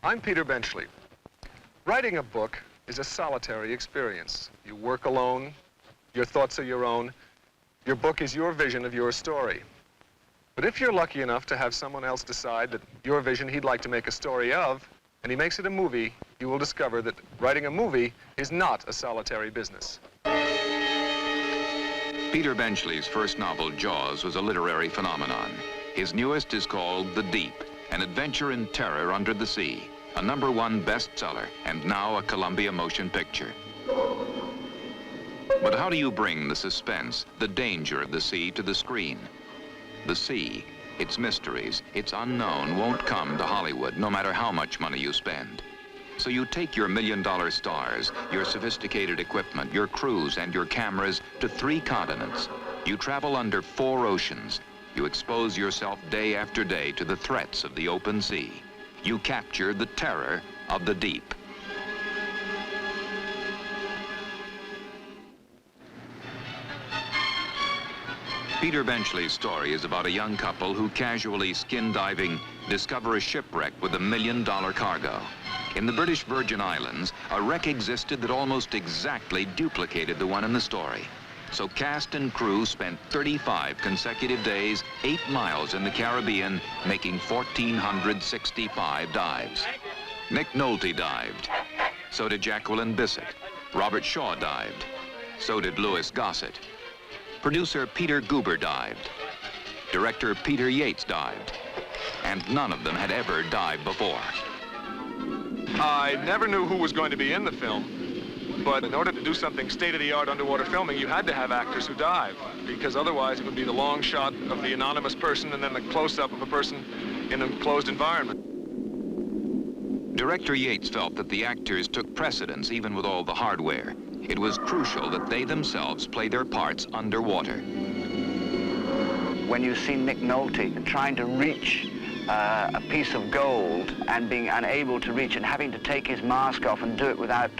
I'm Peter Benchley. Writing a book is a solitary experience. You work alone, your thoughts are your own, your book is your vision of your story. But if you're lucky enough to have someone else decide that your vision he'd like to make a story of, and he makes it a movie, you will discover that writing a movie is not a solitary business. Peter Benchley's first novel, Jaws, was a literary phenomenon. His newest is called The Deep, an adventure in terror under the sea, a #1 bestseller, and now a Columbia motion picture. But how do you bring the suspense, the danger of the sea to the screen? The sea, its mysteries, its unknown won't come to Hollywood, no matter how much money you spend. So you take your million-dollar stars, your sophisticated equipment, your crews, and your cameras to 3 continents. You travel under 4 oceans. You expose yourself day after day to the threats of the open sea. You capture the terror of the deep. Peter Benchley's story is about a young couple who, casually skin diving, discover a shipwreck with $1 million cargo. In the British Virgin Islands, a wreck existed that almost exactly duplicated the one in the story. So cast and crew spent 35 consecutive days, 8 miles in the Caribbean, making 1,465 dives. Nick Nolte dived. So did Jacqueline Bisset. Robert Shaw dived. So did Louis Gossett. Producer Peter Goober dived. Director Peter Yates dived. And none of them had ever dived before. I never knew who was going to be in the film, but in order to do something state-of-the-art underwater filming, you had to have actors who dive, because otherwise it would be the long shot of the anonymous person and then the close-up of a person in a closed environment. Director Yates felt that the actors took precedence even with all the hardware. It was crucial that they themselves play their parts underwater. When you see Nick Nolte trying to reach a piece of gold and being unable to reach and having to take his mask off and do it without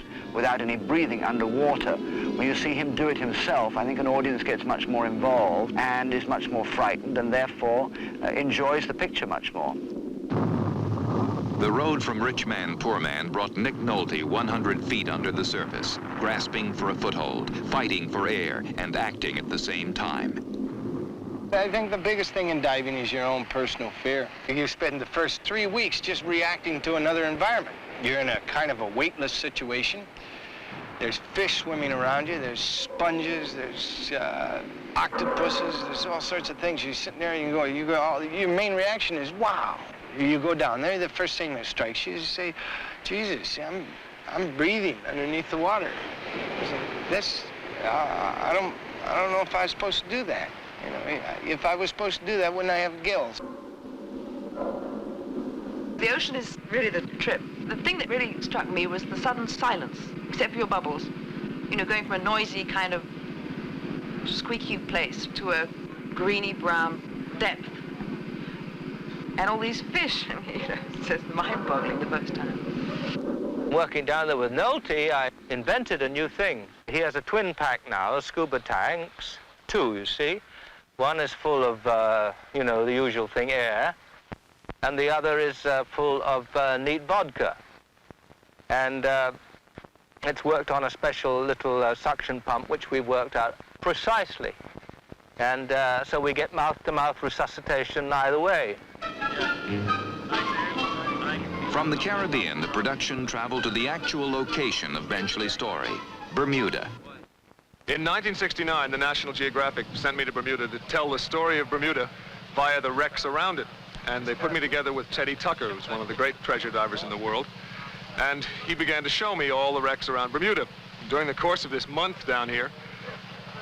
any breathing underwater, when you see him do it himself, I think an audience gets much more involved and is much more frightened and therefore enjoys the picture much more. The road from rich man, poor man brought Nick Nolte 100 feet under the surface, grasping for a foothold, fighting for air, and acting at the same time. I think the biggest thing in diving is your own personal fear. You spend the first 3 weeks just reacting to another environment. You're in a kind of a weightless situation. There's fish swimming around you, there's sponges, there's octopuses, there's all sorts of things. You're sitting there and you go, your main reaction is, wow. You go down there, the first thing that strikes you is to say, Jesus, I'm breathing underneath the water. I don't know if I was supposed to do that. You know, if I was supposed to do that, wouldn't I have gills? The ocean is really the trip. The thing that really struck me was the sudden silence, except for your bubbles. You know, going from a noisy kind of squeaky place to a greeny brown depth. And all these fish, you know, it's just mind-boggling the first time. Working down there with Nolte, I invented a new thing. He has a twin pack now, scuba tanks, 2, you see. One is full of, you know, the usual thing, air, and the other is full of neat vodka. And it's worked on a special little suction pump, which we worked out precisely. And so we get mouth-to-mouth resuscitation either way. From the Caribbean, the production traveled to the actual location of Benchley's story, Bermuda. In 1969, the National Geographic sent me to Bermuda to tell the story of Bermuda via the wrecks around it. And they put me together with Teddy Tucker, who's one of the great treasure divers in the world. And he began to show me all the wrecks around Bermuda. During the course of this month down here,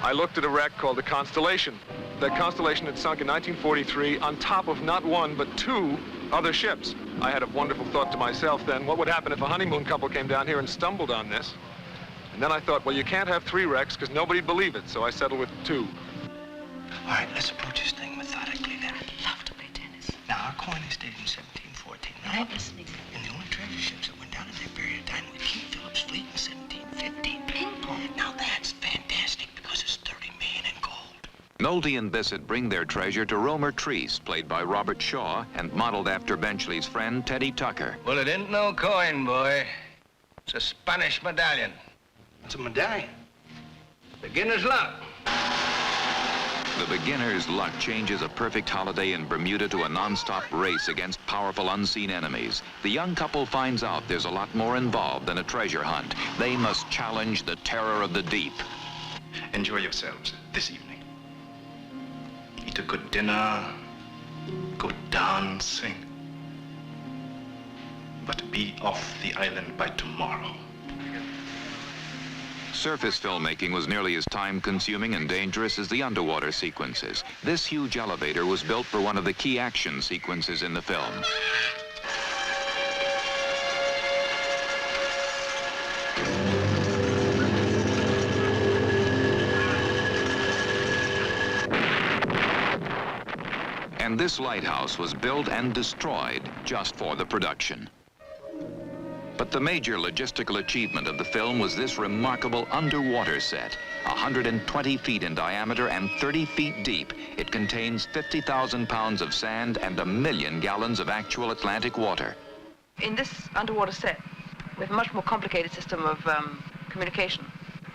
I looked at a wreck called the Constellation. That Constellation had sunk in 1943 on top of not 1, but 2 other ships. I had a wonderful thought to myself then, what would happen if a honeymoon couple came down here and stumbled on this? And then I thought, well, you can't have 3 wrecks because nobody'd believe it, so I settled with 2. All right, let's approach this thing methodically then. I'd love to play tennis. Now, our coin is dated in 1714. I'm listening. And the only treasure ships that went down in that period of time with King Philip's fleet in 1715. Ping pong. Now, that's fantastic because it's 30 million in gold. Nolte and Bisset bring their treasure to Romer Treese, played by Robert Shaw and modeled after Benchley's friend Teddy Tucker. Well, it ain't no coin, boy. It's a Spanish medallion. It's a medallion. Beginner's luck. The beginner's luck changes a perfect holiday in Bermuda to a non-stop race against powerful unseen enemies. The young couple finds out there's a lot more involved than a treasure hunt. They must challenge the terror of the deep. Enjoy yourselves this evening. Eat a good dinner, go dancing. But be off the island by tomorrow. Surface filmmaking was nearly as time-consuming and dangerous as the underwater sequences. This huge elevator was built for one of the key action sequences in the film. And this lighthouse was built and destroyed just for the production. But the major logistical achievement of the film was this remarkable underwater set. 120 feet in diameter and 30 feet deep. It contains 50,000 pounds of sand and 1 million gallons of actual Atlantic water. In this underwater set, we have a much more complicated system of communication.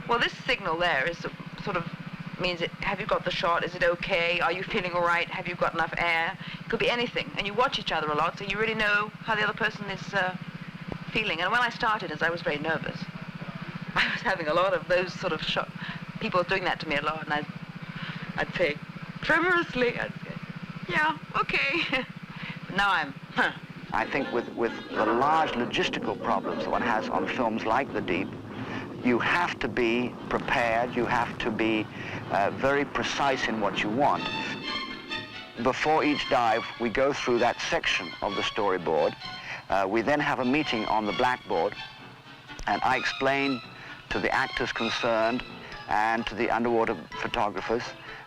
Well, this signal there is sort of means it, have you got the shot? Is it okay? Are you feeling all right? Have you got enough air? It could be anything. And you watch each other a lot, so you really know how the other person is feeling. And when I started, as I was very nervous, I was having a lot of those sort of people doing that to me a lot, and I'd say tremulously, I'd say, yeah, okay. But now I'm, I think with the large logistical problems that one has on films like The Deep, you have to be prepared, you have to be very precise in what you want. Before each dive, we go through that section of the storyboard. We then have a meeting on the blackboard, and I explain to the actors concerned and to the underwater photographers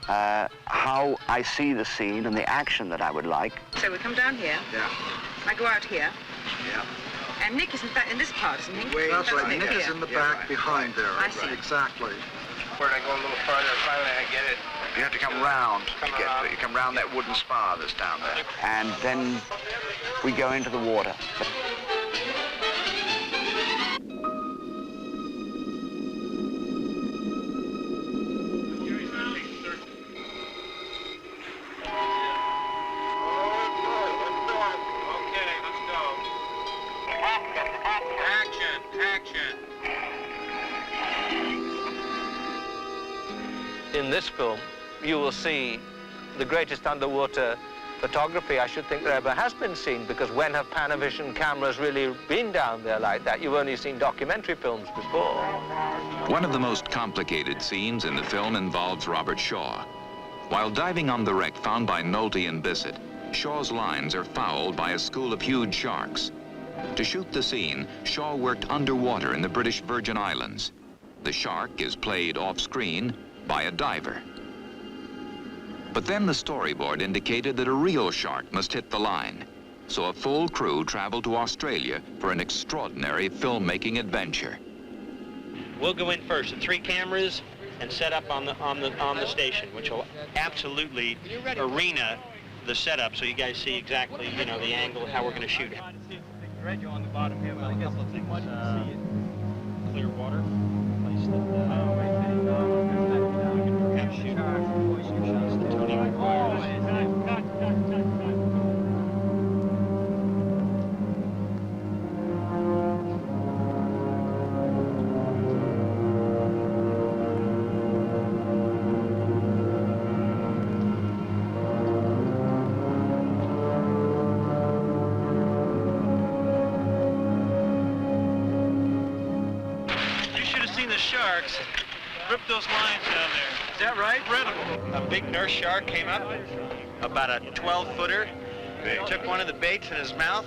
how I see the scene and the action that I would like. so we come down here. Yeah. I go out here. Yeah. And Nick is in this part, isn't he? That's right. Nick Nick is here. in the back behind there. I see. Exactly. Where'd I go a little further? Finally, I get it. You have to come round to get to it. You come round that wooden spar that's down there. And then we go into the water. In this film, you will see the greatest underwater photography I should think there ever has been seen, because when have Panavision cameras really been down there like that? You've only seen documentary films before. One of the most complicated scenes in the film involves Robert Shaw. While diving on the wreck found by Nolte and Bisset, Shaw's lines are fouled by a school of huge sharks. To shoot the scene, Shaw worked underwater in the British Virgin Islands. The shark is played off-screen by a diver. But then the storyboard indicated that a real shark must hit the line. So a full crew traveled to Australia for an extraordinary filmmaking adventure. We'll go in first with 3 cameras and set up on the station, which will absolutely arena the setup, so you guys see exactly, you know, the angle, how we're going to shoot it. On the bottom here, well, a couple of things. Clear water. Placed sharks rip those lines down there. Is that right? Incredible. A big nurse shark came up, about a 12-footer, took one of the baits in his mouth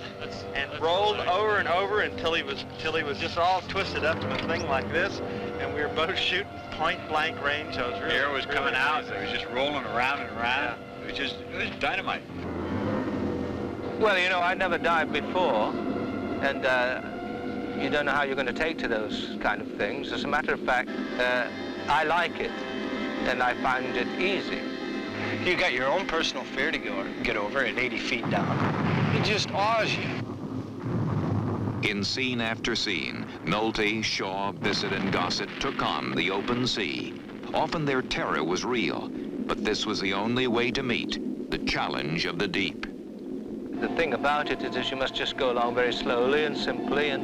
and rolled over and over until he was just all twisted up in a thing like this, and we were both shooting point-blank range. So it was really, air was coming out. amazing. It was just rolling around and around. Yeah. It was dynamite. Well, you know, I'd never dived before, and you don't know how you're going to take to those kind of things. As a matter of fact, I like it, and I find it easy. You got your own personal fear to get over at 80 feet down. It just awes you. In scene after scene, Nolte, Shaw, Bisset, and Gossett took on the open sea. Often their terror was real, but this was the only way to meet the challenge of the deep. The thing about it is you must just go along very slowly and simply and